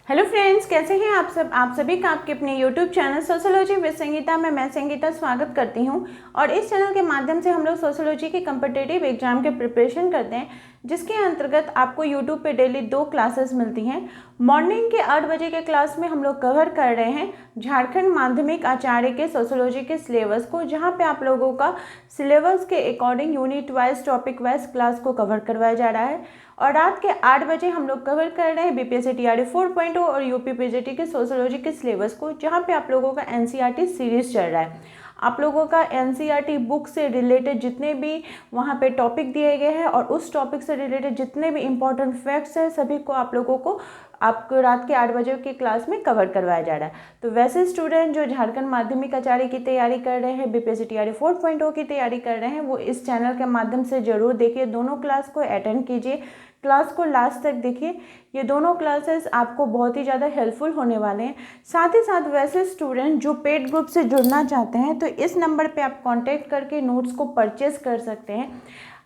Hello friends, कैसे हैं आप सब। आप सभी का आपके अपने YouTube channel sociology with Sangeeta में मैं संगीता स्वागत करती हूं। और इस चैनल के माध्यम से हम लोग सोशियोलॉजी के कम्पिटिटिव एग्जाम के प्रिपरेशन करते हैं, जिसके अंतर्गत आपको यूट्यूब पे डेली 2 क्लासेस मिलती हैं। मॉर्निंग के 8 बजे के क्लास में हम लोग कवर कर रहे हैं झारखंड माध्यमिक आचार्य के सोशियोलॉजी के सिलेबस को, जहाँ पे आप लोगों का सिलेबस के according unit wise topic wise class को कवर करवाया जा रहा है। और रात के 8 बजे हम लोग कवर कर रहे हैं बीपीएससी टीआरई 4.0 और यूपी पीजीटी के सोशियोलॉजी के सिलेबस को, जहाँ पे आप लोगों का एनसीईआरटी सीरीज चल रहा है। आप लोगों का एनसीईआरटी बुक से रिलेटेड जितने भी वहाँ पे टॉपिक दिए गए हैं और उस टॉपिक से रिलेटेड जितने भी इंपॉर्टेंट फैक्ट्स हैं, सभी को आप लोगों को आपको रात के 8 बजे की क्लास में कवर करवाया जा रहा है। तो वैसे स्टूडेंट जो झारखंड माध्यमिक आचार्य की तैयारी कर रहे हैं, बीपीएससी टीआरई 4.0 की तैयारी कर रहे हैं, वो इस चैनल के माध्यम से जरूर देखिए। दोनों क्लास को अटेंड कीजिए, क्लास को लास्ट तक देखिए। ये दोनों क्लासेस आपको बहुत ही ज़्यादा हेल्पफुल होने वाले हैं। साथ ही साथ वैसे स्टूडेंट जो पेड ग्रुप से जुड़ना चाहते हैं, तो इस नंबर पे आप कांटेक्ट करके नोट्स को परचेज कर सकते हैं।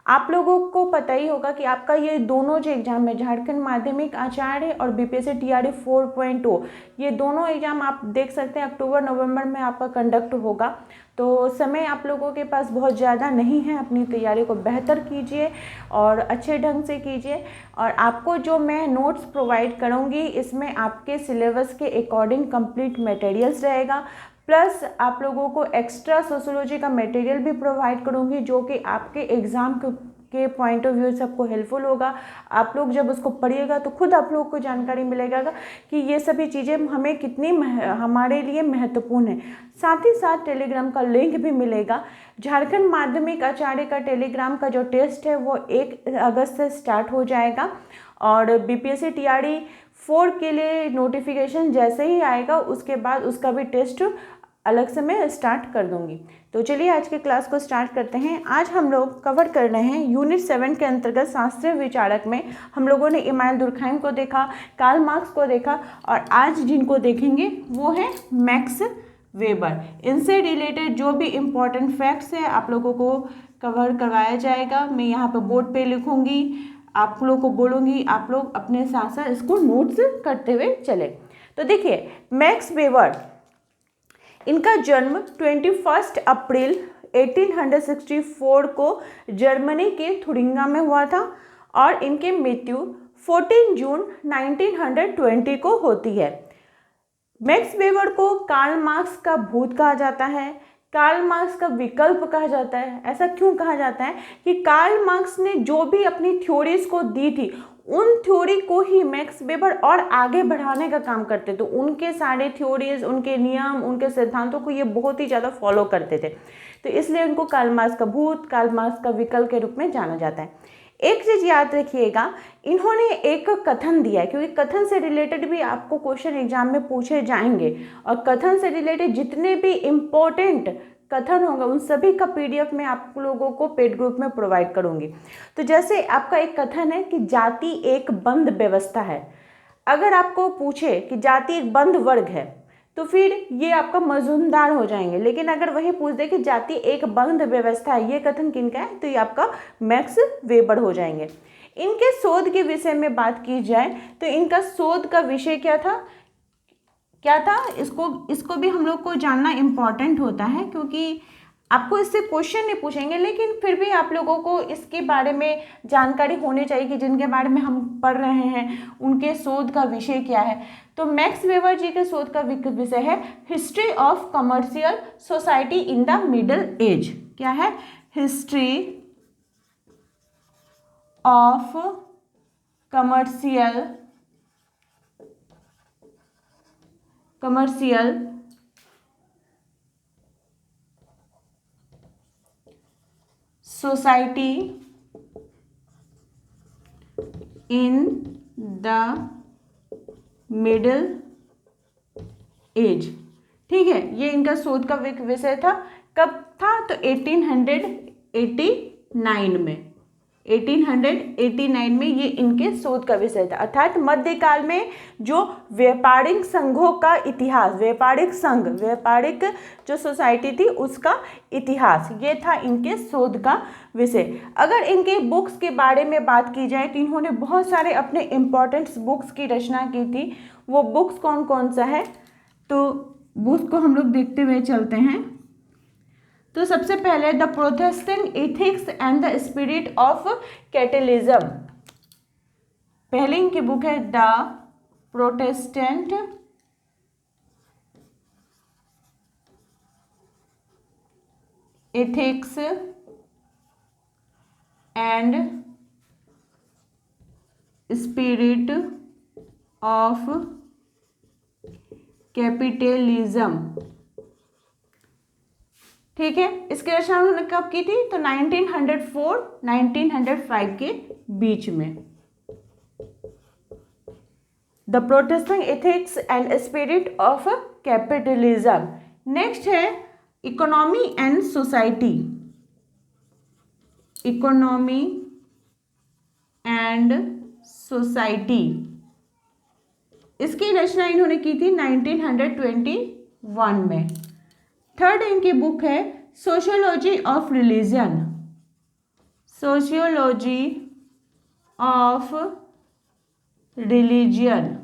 आप लोगों को पता ही होगा कि आपका ये दोनों जो एग्ज़ाम है, झारखंड माध्यमिक आचार्य और बीपीएससी टीआरई 4.0, ये दोनों एग्ज़ाम आप देख सकते हैं अक्टूबर नवंबर में आपका कंडक्ट होगा। तो समय आप लोगों के पास बहुत ज़्यादा नहीं है, अपनी तैयारी को बेहतर कीजिए और अच्छे ढंग से कीजिए। और आपको जो मैं नोट्स प्रोवाइड करूँगी, इसमें आपके सिलेबस के अकॉर्डिंग कंप्लीट मटेरियल्स रहेगा, प्लस आप लोगों को एक्स्ट्रा सोशियोलॉजी का मटेरियल भी प्रोवाइड करूँगी, जो कि आपके एग्ज़ाम के पॉइंट ऑफ व्यू से आपको हेल्पफुल होगा। आप लोग जब उसको पढ़िएगा तो खुद आप लोग को जानकारी मिलेगा कि ये सभी चीज़ें हमें कितनी हमारे लिए महत्वपूर्ण है। साथ ही साथ टेलीग्राम का लिंक भी मिलेगा। झारखंड माध्यमिक आचार्य का टेलीग्राम का जो टेस्ट है वो 1 अगस्त से स्टार्ट हो जाएगा, और बीपीएससी टीआरई 4 के लिए नोटिफिकेशन जैसे ही आएगा उसके बाद उसका भी टेस्ट अलग से मैं स्टार्ट कर दूंगी। तो चलिए आज के क्लास को स्टार्ट करते हैं। आज हम लोग कवर कर रहे हैं यूनिट 7 के अंतर्गत शास्त्रीय विचारक में हम लोगों ने इमानुएल दुर्कहाइम को देखा, कार्ल मार्क्स को देखा, और आज जिनको देखेंगे वो है मैक्स वेबर। इनसे रिलेटेड जो भी इम्पोर्टेंट फैक्ट्स है आप लोगों को कवर करवाया जाएगा। मैं यहाँ पर बोर्ड पे लिखूँगी, आप लोग को बोलूँगी, आप लोग अपने साथ साथ इसको नोट्स करते हुए चले। तो देखिए, मैक्स वेबर, इनका जन्म 21 अप्रैल 1864 को जर्मनी के थुरिंगा में हुआ था, और इनकी मृत्यु 14 जून 1920 को होती है। मैक्स वेबर को कार्ल मार्क्स का भूत कहा जाता है, कार्ल मार्क्स का विकल्प कहा जाता है। ऐसा क्यों कहा जाता है कि कार्ल मार्क्स ने जो भी अपनी थ्योरीज को दी थी, उन थ्योरी को ही मैक्स वेबर और आगे बढ़ाने का काम करते। तो उनके सारे थ्योरीज, उनके नियम, उनके सिद्धांतों को ये बहुत ही ज़्यादा फॉलो करते थे। तो इसलिए उनको कार्ल मार्क्स का भूत, कार्ल मार्क्स का विकल्प के रूप में जाना जाता है। एक चीज़ याद रखिएगा, इन्होंने एक कथन दिया है, क्योंकि कथन से रिलेटेड भी आपको क्वेश्चन एग्जाम में पूछे जाएंगे, और कथन से रिलेटेड जितने भी इम्पोर्टेंट कथन होंगे उन सभी का पीडीएफ में आप लोगों को पेड ग्रुप में प्रोवाइड करूंगी। तो जैसे आपका एक कथन है कि जाति एक बंद व्यवस्था है। अगर आपको पूछे कि जाति एक बंद वर्ग है, तो फिर ये आपका मजूमदार हो जाएंगे। लेकिन अगर वही पूछ दे कि जाति एक बंद व्यवस्था है, ये कथन किनका है, तो ये आपका मैक्स वेबर हो जाएंगे। इनके शोध के विषय में बात की जाए तो इनका शोध का विषय क्या था, इसको भी हम लोग को जानना इम्पॉर्टेंट होता है, क्योंकि आपको इससे क्वेश्चन नहीं पूछेंगे, लेकिन फिर भी आप लोगों को इसके बारे में जानकारी होनी चाहिए कि जिनके बारे में हम पढ़ रहे हैं उनके शोध का विषय क्या है। तो मैक्स वेबर जी के शोध का विषय है history of commercial society in the middle age. क्या है? History of commercial society in the middle age. ठीक है, ये इनका शोध का विषय था। कब था? तो 1889 में, 1889 में ये इनके शोध का विषय था। अर्थात मध्यकाल में जो व्यापारिक संघों का इतिहास, व्यापारिक जो सोसाइटी थी उसका इतिहास, ये था इनके शोध का विषय। अगर इनके बुक्स के बारे में बात की जाए तो इन्होंने बहुत सारे अपने इम्पोर्टेंट बुक्स की रचना की थी। वो बुक्स कौन कौन सा है, तो बुक्स को हम लोग देखते हुए चलते हैं। तो सबसे पहले the Protestant ethics and the spirit of capitalism, पहले इनकी बुक है the Protestant ethics and spirit of capitalism. ठीक है, इसकी रचना उन्होंने कब की थी, तो 1904-1905 के बीच में। The Protestant ethics and spirit of capitalism. Next है economy and society, economy and society, इसकी रचना इन्होंने की थी 1921 में। थर्ड इनकी बुक है sociology of religion, sociology of religion,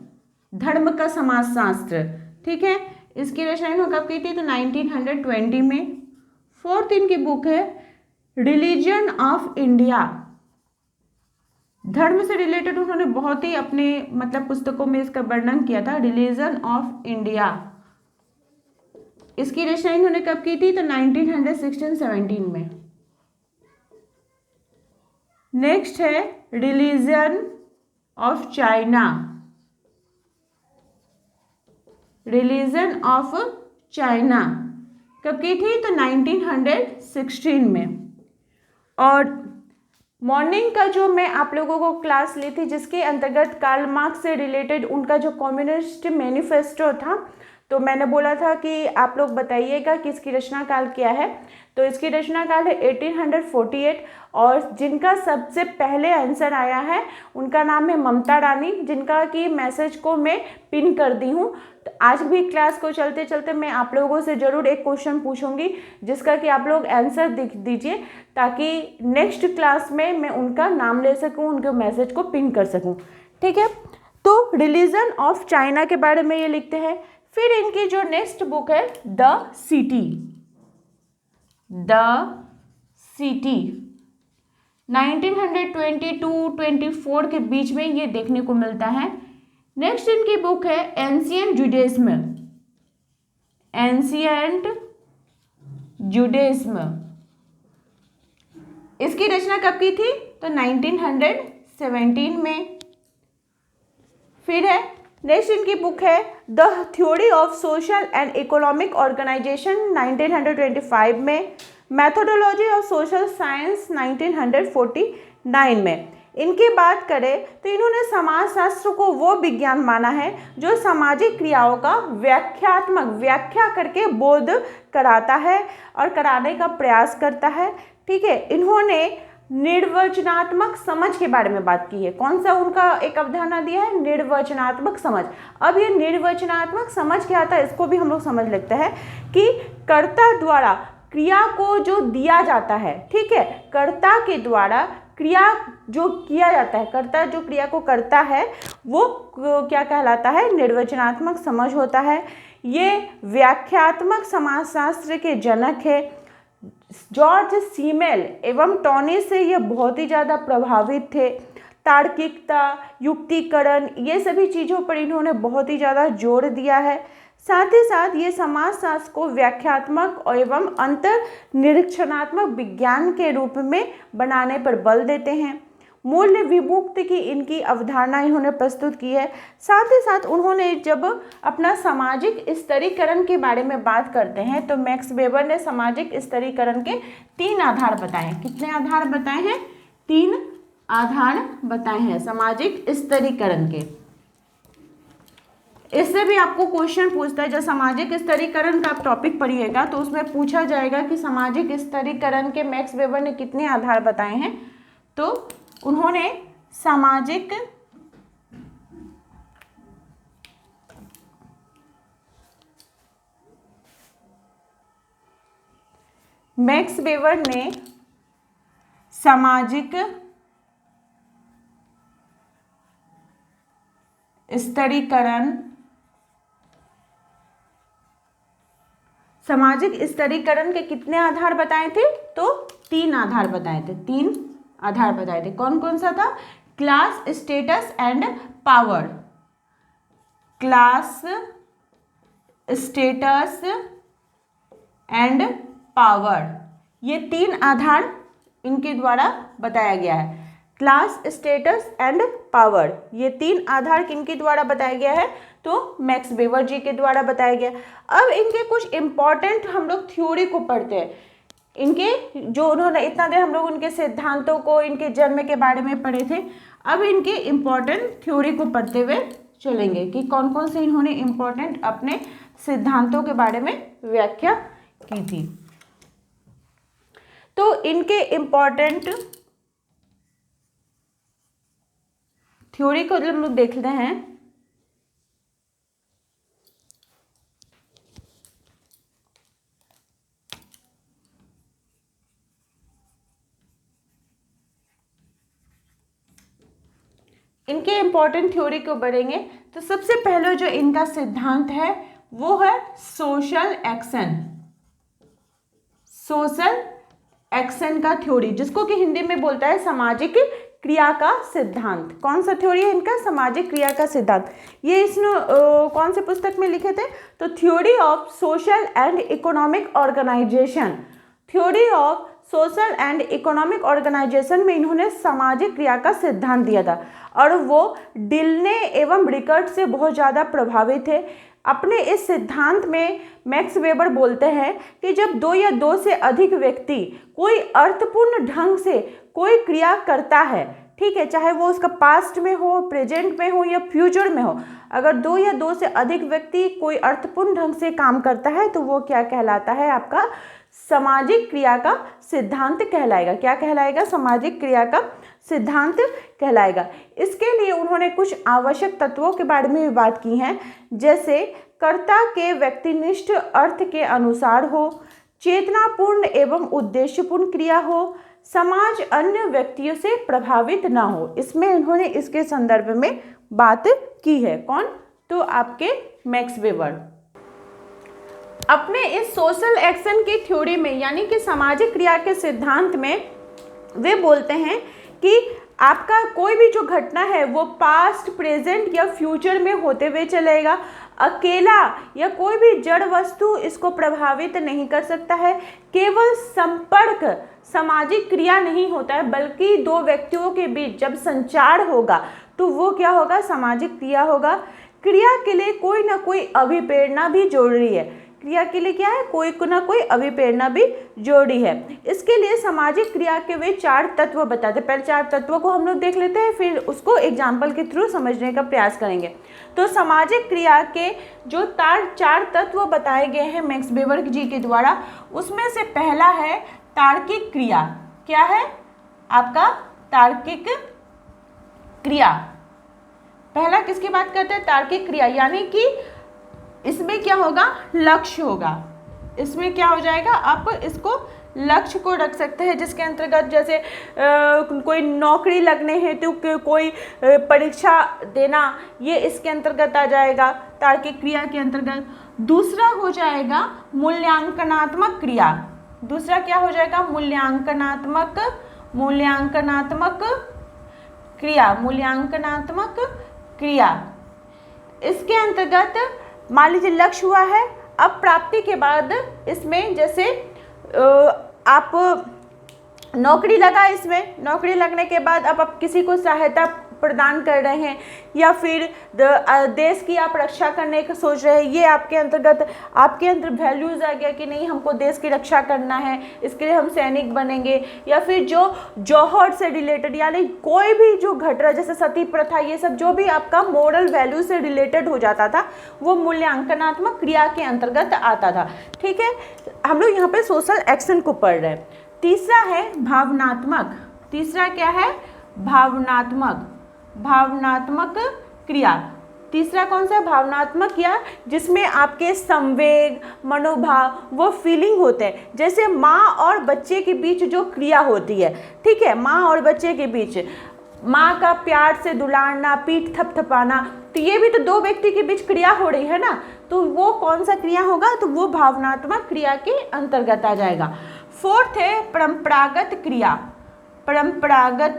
धर्म का समाजशास्त्र। ठीक है, इसकी रचना इन्होंने कब की थी, तो 1920 में। फोर्थ इनकी बुक है रिलीजन ऑफ इंडिया, धर्म से रिलेटेड उन्होंने बहुत ही अपने मतलब पुस्तकों में इसका वर्णन किया था, रिलीजन ऑफ इंडिया। इसकी रचना इन्होंने कब की थी, तो 1916-17 में। नेक्स्ट है religion of China, religion of China कब की थी, तो 1916 में। और मॉर्निंग का जो मैं आप लोगों को क्लास ली थी जिसके अंतर्गत कार्ल मार्क्स से रिलेटेड उनका जो कम्युनिस्ट मैनिफेस्टो था, तो मैंने बोला था कि आप लोग बताइएगा कि इसकी रचना काल क्या है। तो इसकी रचना काल है 1848 और जिनका सबसे पहले आंसर आया है उनका नाम है ममता रानी, जिनका कि मैसेज को मैं पिन कर दी हूँ। तो आज भी क्लास को चलते चलते मैं आप लोगों से ज़रूर एक क्वेश्चन पूछूंगी जिसका कि आप लोग आंसर दीजिए, ताकि नेक्स्ट क्लास में मैं उनका नाम ले सकूँ, उनके मैसेज को पिन कर सकूँ। ठीक है, तो रिलीजन ऑफ चाइना के बारे में ये लिखते हैं। फिर इनकी जो नेक्स्ट बुक है द सिटी, द सिटी 1922-24 के बीच में ये देखने को मिलता है। नेक्स्ट इनकी बुक है एंशिएंट जुडाइज्म, एंशिएंट जुडाइज्म, इसकी रचना कब की थी, तो 1917 में। फिर है नेक्स्ट इनकी बुक है the theory of social and economic organisation 1925 में, मैथोडोलॉजी ऑफ सोशल साइंस 1949 में। इनकी बात करें तो इन्होंने समाजशास्त्र को वो विज्ञान माना है जो सामाजिक क्रियाओं का व्याख्या करके बोध कराता है और कराने का प्रयास करता है। ठीक है, इन्होंने निर्वचनात्मक समझ के बारे में बात की है। कौन सा उनका एक अवधारणा दिया है, निर्वचनात्मक समझ। अब ये निर्वचनात्मक समझ क्या आता है इसको भी हम लोग समझ लेते हैं कि कर्ता द्वारा क्रिया को जो दिया जाता है, ठीक है, कर्ता के द्वारा क्रिया जो किया जाता है, कर्ता जो क्रिया को करता है वो क्या कहलाता है, निर्वचनात्मक समझ होता है। ये व्याख्यात्मक समाजशास्त्र के जनक है। जॉर्ज सीमेल एवं टॉनी से ये बहुत ही ज़्यादा प्रभावित थे। तार्किकता, युक्तिकरण, ये सभी चीज़ों पर इन्होंने बहुत ही ज़्यादा जोर दिया है। साथ ही साथ ये समाजशास्त्र को व्याख्यात्मक एवं अंतर निरीक्षणात्मक विज्ञान के रूप में बनाने पर बल देते हैं। मूल्य विमुक्ति की इनकी अवधारणा इन्होंने प्रस्तुत की है। साथ ही साथ उन्होंने जब अपना सामाजिक स्तरीकरण के बारे में बात करते हैं तो मैक्स वेबर ने सामाजिक स्तरीकरण के 3 आधार बताए हैं। कितने आधार बताए हैं? 3 आधार बताए हैं सामाजिक स्तरीकरण के। इससे भी आपको क्वेश्चन पूछता है, जब सामाजिक स्तरीकरण का आप टॉपिक पढ़िएगा तो उसमें पूछा जाएगा कि सामाजिक स्तरीकरण के मैक्स वेबर ने कितने आधार बताए हैं। तो उन्होंने सामाजिक मैक्स वेबर ने सामाजिक स्तरीकरण के कितने आधार बताए थे? तो 3 आधार बताए थे। 3 आधार बताए थे। कौन कौन सा था? Class, status and power. Class, status and power, ये 3 आधार इनके द्वारा बताया गया है। क्लास, स्टेटस एंड पावर, ये 3 आधार किनके द्वारा बताया गया है? तो मैक्स वेबर जी के द्वारा बताया गया। अब इनके कुछ इंपॉर्टेंट हम लोग थ्योरी को पढ़ते हैं। इनके जो उन्होंने इतना देर हम लोग उनके सिद्धांतों को, इनके जन्म के बारे में पढ़े थे। अब इनके इंपॉर्टेंट थ्योरी को पढ़ते हुए चलेंगे कि कौन कौन से इन्होंने इंपॉर्टेंट अपने सिद्धांतों के बारे में व्याख्या की थी। तो इनके इंपॉर्टेंट थ्योरी को हम लोग देखते हैं। इनके इंपॉर्टेंट थ्योरी को बढ़ेंगे तो सबसे पहले जो इनका सिद्धांत है वो है सोशल एक्शन। सोशल एक्शन का थ्योरी, जिसको कि हिंदी में बोलता है सामाजिक क्रिया का सिद्धांत। कौन सा थ्योरी है इनका? सामाजिक क्रिया का सिद्धांत। ये इसने कौन से पुस्तक में लिखे थे? तो theory of social and economic organisation. Theory of social and economic organisation में इन्होंने सामाजिक क्रिया का सिद्धांत दिया था और वो डिल्ने एवं रिकर्ट से बहुत ज़्यादा प्रभावित थे। अपने इस सिद्धांत में मैक्स वेबर बोलते हैं कि जब 2 या 2 से अधिक व्यक्ति कोई अर्थपूर्ण ढंग से कोई क्रिया करता है, ठीक है, चाहे वो उसका पास्ट में हो, प्रेजेंट में हो या फ्यूचर में हो, अगर 2 या 2 से अधिक व्यक्ति कोई अर्थपूर्ण ढंग से काम करता है तो वो क्या कहलाता है? आपका सामाजिक क्रिया का सिद्धांत कहलाएगा। क्या कहलाएगा? सामाजिक क्रिया का सिद्धांत कहलाएगा। इसके लिए उन्होंने कुछ आवश्यक तत्वों के बारे में भी बात की है, जैसे कर्ता के व्यक्तिनिष्ठ अर्थ के अनुसार हो, चेतनापूर्ण एवं उद्देश्यपूर्ण क्रिया हो, समाज अन्य व्यक्तियों से प्रभावित ना हो। इसमें उन्होंने इसके संदर्भ में बात की है। कौन? तो आपके मैक्स वेबर। अपने इस सोशल एक्शन की थ्योरी में यानी कि सामाजिक क्रिया के सिद्धांत में वे बोलते हैं कि आपका कोई भी जो घटना है वो पास्ट, प्रेजेंट या फ्यूचर में होते हुए चलेगा। अकेला या कोई भी जड़ वस्तु इसको प्रभावित नहीं कर सकता है। केवल संपर्क सामाजिक क्रिया नहीं होता है, बल्कि 2 व्यक्तियों के बीच जब संचार होगा तो वो क्या होगा? सामाजिक क्रिया होगा। क्रिया के लिए कोई ना कोई अभिप्रेरणा भी जरूरी है। क्रिया के लिए क्या है? कोई ना कोई अभिप्रेरणा भी जरूरी है। इसके लिए सामाजिक क्रिया के वे 4 तत्व बताते हैं। पहले 4 तत्वों को हम लोग देख लेते हैं, फिर उसको एग्जाम्पल के थ्रू समझने का प्रयास करेंगे। तो सामाजिक क्रिया के जो 4 तत्व बताए गए हैं मैक्स वेबर जी के द्वारा, उसमें से पहला है तार्किक क्रिया। क्या है? आपका तार्किक क्रिया। पहला किसकी बात करते हैं? तार्किक क्रिया, यानी कि इसमें क्या होगा? लक्ष्य होगा। इसमें क्या हो जाएगा? आप इसको लक्ष्य को रख सकते हैं, जिसके अंतर्गत जैसे कोई नौकरी लगने हेतु कोई परीक्षा देना, ये इसके अंतर्गत आ जाएगा, तार्किक क्रिया के अंतर्गत। दूसरा हो जाएगा मूल्यांकनात्मक क्रिया। दूसरा क्या हो जाएगा? मूल्यांकनात्मक क्रिया। मूल्यांकनात्मक क्रिया, इसके अंतर्गत मान लीजिए लक्ष्य हुआ है, अब प्राप्ति के बाद इसमें जैसे आप नौकरी लगा, इसमें नौकरी लगने के बाद अब आप किसी को सहायता प्रदान कर रहे हैं या फिर देश की आप रक्षा करने का सोच रहे हैं, ये आपके अंतर्गत आपके अंदर वैल्यूज आ गया कि नहीं हमको देश की रक्षा करना है, इसके लिए हम सैनिक बनेंगे। या फिर जो जौहर से रिलेटेड यानी कोई भी जो घट रहा, जैसे सती प्रथा, ये सब जो भी आपका मोरल वैल्यू से रिलेटेड हो जाता था वो मूल्यांकनात्मक क्रिया के अंतर्गत आता था। ठीक है, हम लोग यहाँ पे सोशल एक्शन को पढ़ रहे हैं। तीसरा है भावनात्मक। तीसरा क्या है? भावनात्मक, भावनात्मक क्रिया। तीसरा कौन सा? भावनात्मक क्रिया जिसमें आपके संवेग, मनोभाव, वो फीलिंग होते हैं। जैसे माँ और बच्चे के बीच जो क्रिया होती है, ठीक है, माँ और बच्चे के बीच माँ का प्यार से दुलारना, पीठ थपथपाना, तो ये भी तो दो व्यक्ति के बीच क्रिया हो रही है ना, तो वो कौन सा क्रिया होगा? तो वो भावनात्मक क्रिया के अंतर्गत आ जाएगा। फोर्थ है परंपरागत क्रिया, परंपरागत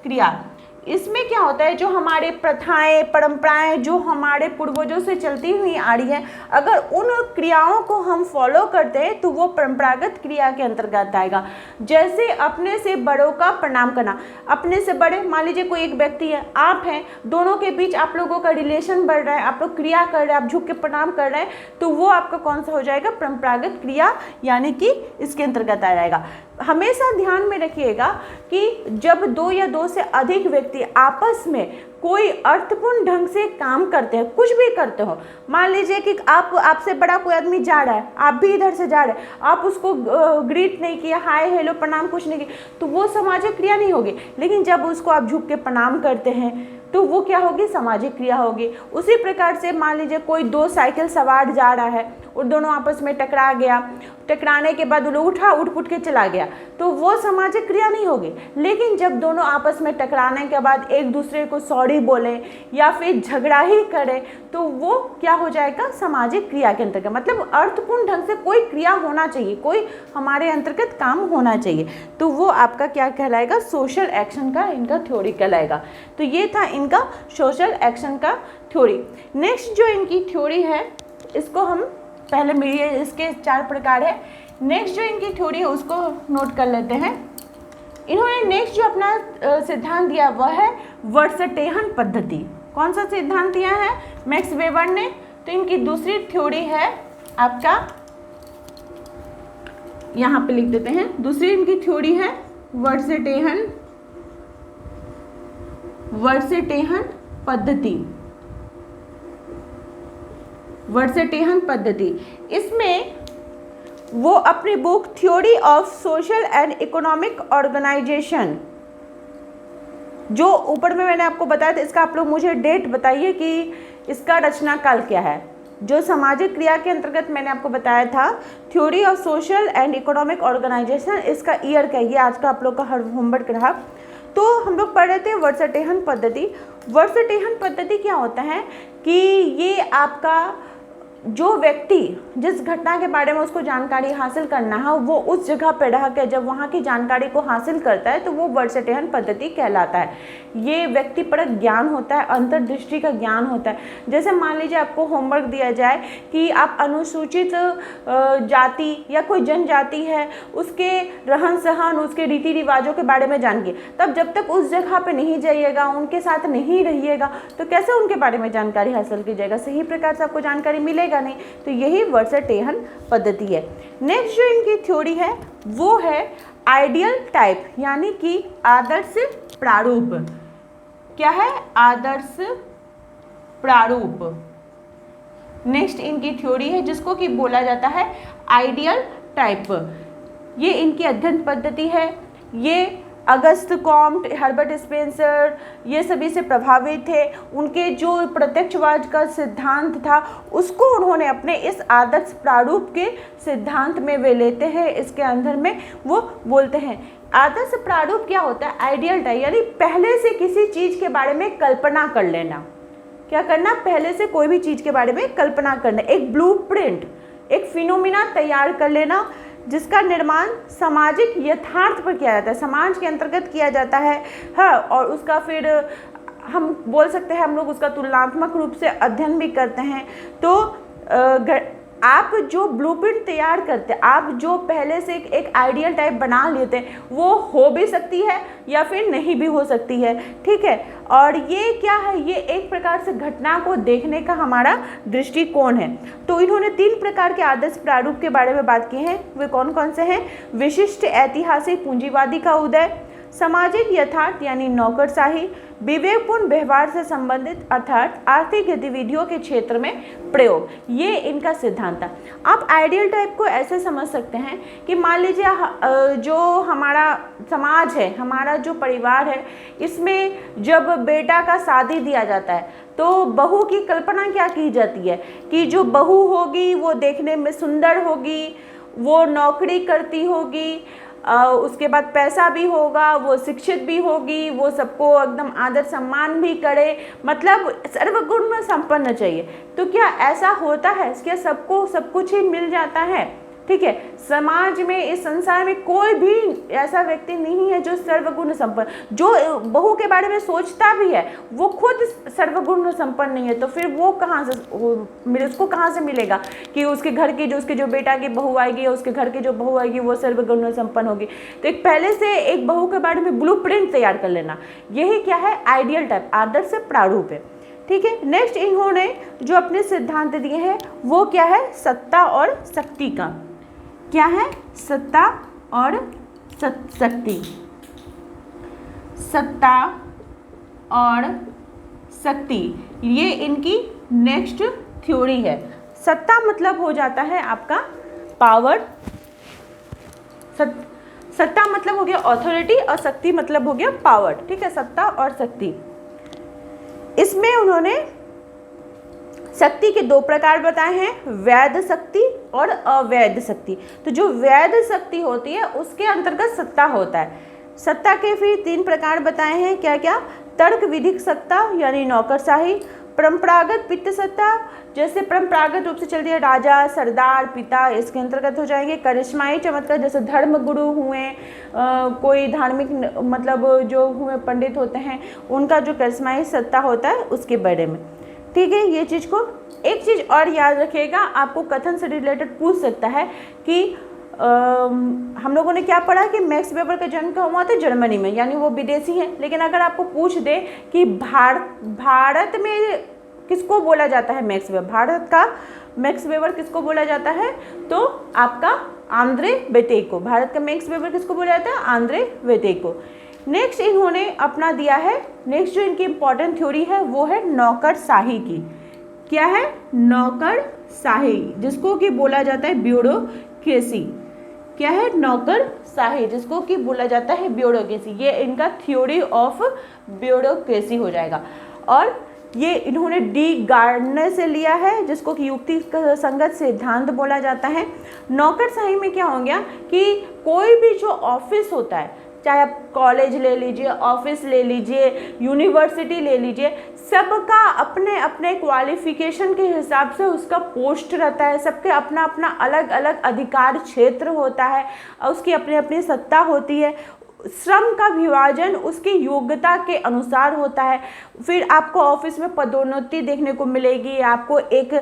क्रिया। इसमें क्या होता है, जो हमारे प्रथाएं, परंपराएं जो हमारे पूर्वजों से चलती हुई आ रही है, अगर उन क्रियाओं को हम फॉलो करते हैं तो वो परंपरागत क्रिया के अंतर्गत आएगा। जैसे अपने से बड़ों का प्रणाम करना, अपने से बड़े, मान लीजिए कोई एक व्यक्ति है, आप हैं, दोनों के बीच आप लोगों का रिलेशन बढ़ रहा है, आप लोग क्रिया कर रहे हैं, आप झुक के प्रणाम कर रहे हैं, तो वो आपका कौन सा हो जाएगा? परंपरागत क्रिया, यानी कि इसके अंतर्गत आ जाएगा। हमेशा ध्यान में रखिएगा कि जब दो या दो से अधिक व्यक्ति आपस में कोई अर्थपूर्ण ढंग से काम करते हैं, कुछ भी करते हो, मान लीजिए कि आपसे बड़ा कोई आदमी जा रहा है, आप भी इधर से जा रहे हैं, आप उसको ग्रीट नहीं किया, हाय हेलो प्रणाम कुछ नहीं किया, तो वो सामाजिक क्रिया नहीं होगी। लेकिन जब उसको आप झुक के प्रणाम करते हैं तो वो क्या होगी? सामाजिक क्रिया होगी। उसी प्रकार से मान लीजिए कोई दो साइकिल सवार जा रहा है और दोनों आपस में टकरा गया, टकराने के बाद वो लोग उठ पुट के चला गया, तो वो सामाजिक क्रिया नहीं होगी। लेकिन जब दोनों आपस में टकराने के बाद एक दूसरे को सॉरी बोले या फिर झगड़ा ही करे, तो वो क्या हो जाएगा? सामाजिक क्रिया के अंतर्गत। मतलब अर्थपूर्ण ढंग से कोई क्रिया होना चाहिए, कोई हमारे अंतर्गत काम होना चाहिए, तो वो आपका क्या कहलाएगा? सोशल एक्शन का इनका थ्योरी कहलाएगा। तो ये था इनका सोशल एक्शन का थ्योरी। नेक्स्ट जो इनकी थ्योरी है, इसको हम पहले मिलिए, इसके 4 प्रकार है। नेक्स्ट जो इनकी थ्योरी है उसको नोट कर लेते हैं। इन्होंने नेक्स्ट जो अपना सिद्धांत दिया वह है वर्सटेहन पद्धति। कौन सा सिद्धांत दिया है? मैक्स वेबर ने। तो इनकी दूसरी थ्योरी है आपका, यहाँ पे लिख देते हैं, दूसरी इनकी थ्योरी है वर्सटेहन पद्धति। वर्सटेहन पद्धति, इसमें वो अपनी book theory of social and economic organisation, जो ऊपर में मैंने आपको बताया था, इसका आप लोग मुझे डेट बताइए कि इसका रचना काल क्या है। जो सामाजिक क्रिया के अंतर्गत मैंने आपको बताया था theory of social and economic organisation, इसका ईयर क्या है, ये आज का आप लोग का हर होमवर्क रहा। तो हम लोग पढ़ रहे थे वर्सटेहन पद्धति। वर्सटेहन पद्धति क्या होता है कि ये आपका जो व्यक्ति जिस घटना के बारे में उसको जानकारी हासिल करना है, वो उस जगह पर रह कर जब वहाँ की जानकारी को हासिल करता है तो वो वर्सटेहन पद्धति कहलाता है। ये व्यक्तिपरक ज्ञान होता है, अंतर्दृष्टि का ज्ञान होता है। जैसे मान लीजिए आपको होमवर्क दिया जाए कि आप अनुसूचित जाति या कोई जनजाति है, उसके रहन सहन, उसके रीति रिवाजों के बारे में जानिए, तब जब तक उस जगह पे नहीं जाइएगा, उनके साथ नहीं रहिएगा, तो कैसे उनके बारे में जानकारी हासिल की जाएगा? सही प्रकार से आपको जानकारी मिलेगा नहीं। तो यही वर्सटेहन पद्धति है। नेक्स्ट जो इनकी थ्योरी है वो है आइडियल टाइप, यानी कि आदर्श प्रारूप। क्या है? आदर्श प्रारूप। नेक्स्ट इनकी थ्योरी है जिसको कि बोला जाता है आइडियल टाइप। ये इनकी अध्ययन पद्धति है। ये अगस्त कॉम्ट, हर्बर्ट स्पेंसर, ये सभी से प्रभावित थे। उनके जो प्रत्यक्षवाद का सिद्धांत था उसको उन्होंने अपने इस आदर्श प्रारूप के सिद्धांत में वे लेते हैं। इसके अंदर में वो बोलते हैं आदर्श प्रारूप क्या होता है? आइडियल टाइप, यानी पहले से किसी चीज़ के बारे में कल्पना कर लेना। क्या करना? पहले से कोई भी चीज़ के बारे में कल्पना करना, एक ब्लूप्रिंट, एक फिनोमिना तैयार कर लेना जिसका निर्माण सामाजिक यथार्थ पर किया जाता है, समाज के अंतर्गत किया जाता है। हाँ, और उसका फिर हम बोल सकते हैं हम लोग उसका तुलनात्मक रूप से अध्ययन भी करते हैं। तो आप जो ब्लूप्रिंट तैयार करते हैं, आप जो पहले से एक आइडियल टाइप बना लेते हैं, वो हो भी सकती है या फिर नहीं भी हो सकती है। ठीक है, और ये क्या है? ये एक प्रकार से घटना को देखने का हमारा दृष्टिकोण है। तो इन्होंने 3 प्रकार के आदर्श प्रारूप के बारे में बात की है। वे कौन कौन से हैं? विशिष्ट ऐतिहासिक पूंजीवादी का उदय, सामाजिक यथार्थ यानी नौकरशाही, विवेकपूर्ण व्यवहार से संबंधित अर्थात आर्थिक गतिविधियों के क्षेत्र में प्रयोग, ये इनका सिद्धांत था। आप आइडियल टाइप को ऐसे समझ सकते हैं कि मान लीजिए जो हमारा समाज है, हमारा जो परिवार है, इसमें जब बेटा का शादी दिया जाता है तो बहू की कल्पना क्या की जाती है कि जो बहू होगी वो देखने में सुंदर होगी, वो नौकरी करती होगी, उसके बाद पैसा भी होगा, वो शिक्षित भी होगी, वो सबको एकदम आदर सम्मान भी करे, मतलब सर्वगुण में संपन्न चाहिए। तो क्या ऐसा होता है? क्या सबको सब कुछ ही मिल जाता है? ठीक है, समाज में, इस संसार में कोई भी ऐसा व्यक्ति नहीं है जो सर्वगुण संपन्न, जो बहू के बारे में सोचता भी है वो खुद सर्वगुण संपन्न नहीं है, तो फिर वो कहाँ से, उसको कहाँ से मिलेगा कि उसके घर की उसके जो बेटा की बहू आएगी या उसके घर की जो बहू आएगी वो सर्वगुण संपन्न होगी। तो एक पहले से एक बहू के बारे में ब्लूप्रिंट तैयार कर लेना, यही क्या है? आइडियल टाइप, आदर्श से प्रारूप है। ठीक है, नेक्स्ट इन्होंने जो अपने सिद्धांत दिए हैं वो क्या है? सत्ता और शक्ति का। क्या है? सत्ता और शक्ति। सत्ता और शक्ति, ये इनकी नेक्स्ट थ्योरी है। सत्ता मतलब हो जाता है आपका पावर, सत्ता मतलब हो गया अथॉरिटी, और शक्ति मतलब हो गया पावर। ठीक है, सत्ता और शक्ति। इसमें उन्होंने शक्ति के दो प्रकार बताए हैं, वैध शक्ति और अवैध शक्ति। तो जो वैध शक्ति होती है उसके अंतर्गत सत्ता होता है। सत्ता के फिर तीन प्रकार बताए हैं, क्या क्या? तर्क विधिक सत्ता यानी नौकरशाही, परंपरागत पित्त सत्ता, जैसे परंपरागत रूप से चल रही है राजा, सरदार, पिता, इसके अंतर्गत हो जाएंगे। करिश्माई चमत्कार, जैसे धर्म गुरु हुए, कोई धार्मिक मतलब जो हुए पंडित होते हैं, उनका जो करिश्माई सत्ता होता है उसके बारे में। ठीक है, ये चीज़ को, एक चीज़ और याद रखिएगा, आपको कथन से रिलेटेड पूछ सकता है कि हम लोगों ने क्या पढ़ा कि मैक्स वेबर का जन्म कहाँ हुआ था? जर्मनी में, यानी वो विदेशी हैं। लेकिन अगर आपको पूछ दे कि भारत में किसको बोला जाता है मैक्स वेबर, भारत का मैक्स वेबर किसको बोला जाता है? तो आपका आंद्रे वेतेको, भारत का मैक्स वेबर किसको बोला जाता है? आंद्रे वेतेको। नेक्स्ट इन्होंने अपना दिया है, नेक्स्ट जो इनकी इंपॉर्टेंट थ्योरी है वो है नौकरशाही की। क्या है? नौकरशाही, जिसको कि बोला जाता है ब्यूरोक्रेसी। क्या है? नौकरशाही, जिसको कि बोला जाता है ब्यूरोक्रेसी। ये इनका थ्योरी ऑफ ब्यूरोक्रेसी हो जाएगा। और ये इन्होंने डी गार्डनर से लिया है, जिसको कि युक्ति संगत सिद्धांत बोला जाता है। नौकरशाही में क्या हो गया कि कोई भी जो ऑफिस होता है, चाहे आप कॉलेज ले लीजिए, ऑफिस ले लीजिए, यूनिवर्सिटी ले लीजिए, सबका अपने अपने क्वालिफिकेशन के हिसाब से उसका पोस्ट रहता है, सबके अपना अपना अलग अलग अधिकार क्षेत्र होता है और उसकी अपनी अपनी सत्ता होती है। श्रम का विभाजन उसकी योग्यता के अनुसार होता है। फिर आपको ऑफिस में पदोन्नति देखने को मिलेगी, आपको एक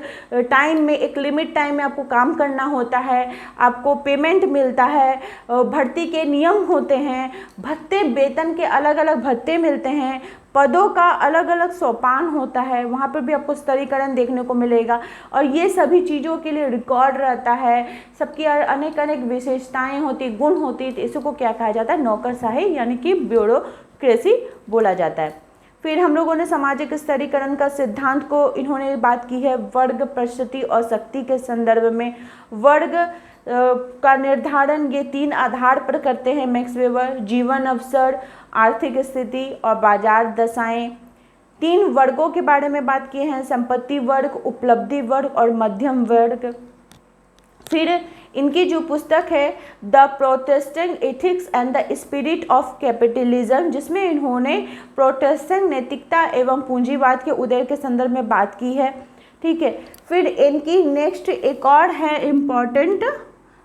टाइम में, एक लिमिट टाइम में आपको काम करना होता है, आपको पेमेंट मिलता है, भर्ती के नियम होते हैं, भत्ते, वेतन के अलग अलग भत्ते मिलते हैं, पदों का अलग अलग सोपान होता है, वहाँ पर भी आपको स्तरीकरण देखने को मिलेगा। और ये सभी चीज़ों के लिए रिकॉर्ड रहता है, सबकी अनेक अनेक विशेषताएं होती, गुण होती, तो इसको क्या कहा जाता है? नौकरशाही यानी कि ब्यूरोक्रेसी बोला जाता है। फिर हम लोगों ने सामाजिक स्तरीकरण का सिद्धांत को इन्होंने बात की है वर्ग, परिस्थिति और शक्ति के संदर्भ में। वर्ग का निर्धारण ये तीन आधार पर करते हैं मैक्स वेबर, जीवन अवसर, आर्थिक स्थिति और बाजार दशाएं। तीन वर्गों के बारे में बात की है, संपत्ति वर्ग, उपलब्धि वर्ग और मध्यम वर्ग। फिर इनकी जो पुस्तक है the Protestant ethics and the spirit of capitalism, जिसमें इन्होंने प्रोटेस्टेंट नैतिकता एवं पूंजीवाद के उदय के संदर्भ में बात की है। ठीक है, फिर इनकी नेक्स्ट एक और है इम्पॉर्टेंट,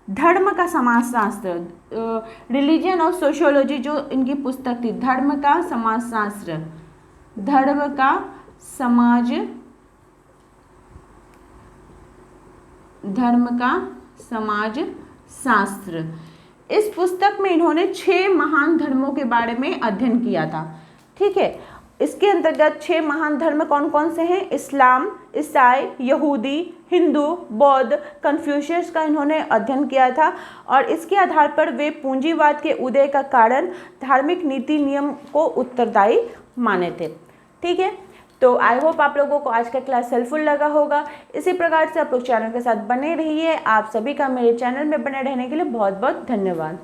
धर्म का समाजशास्त्र, रिलीजन और सोशियोलॉजी, जो इनकी पुस्तक थी, धर्म का समाजशास्त्र, धर्म का समाज, धर्म का समाज शास्त्र। इस पुस्तक में इन्होंने 6 महान धर्मों के बारे में अध्ययन किया था। ठीक है, इसके अंतर्गत 6 महान धर्म कौन कौन से हैं? इस्लाम, ईसाई, यहूदी, हिंदू, बौद्ध, कन्फ्यूशियस का इन्होंने अध्ययन किया था और इसके आधार पर वे पूंजीवाद के उदय का कारण धार्मिक नीति नियम को उत्तरदायी माने थे। ठीक है, तो आई होप आप लोगों को आज का क्लास हेल्पफुल लगा होगा। इसी प्रकार से आप लोग चैनल के साथ बने रहिए। आप सभी का मेरे चैनल में बने रहने के लिए बहुत बहुत धन्यवाद।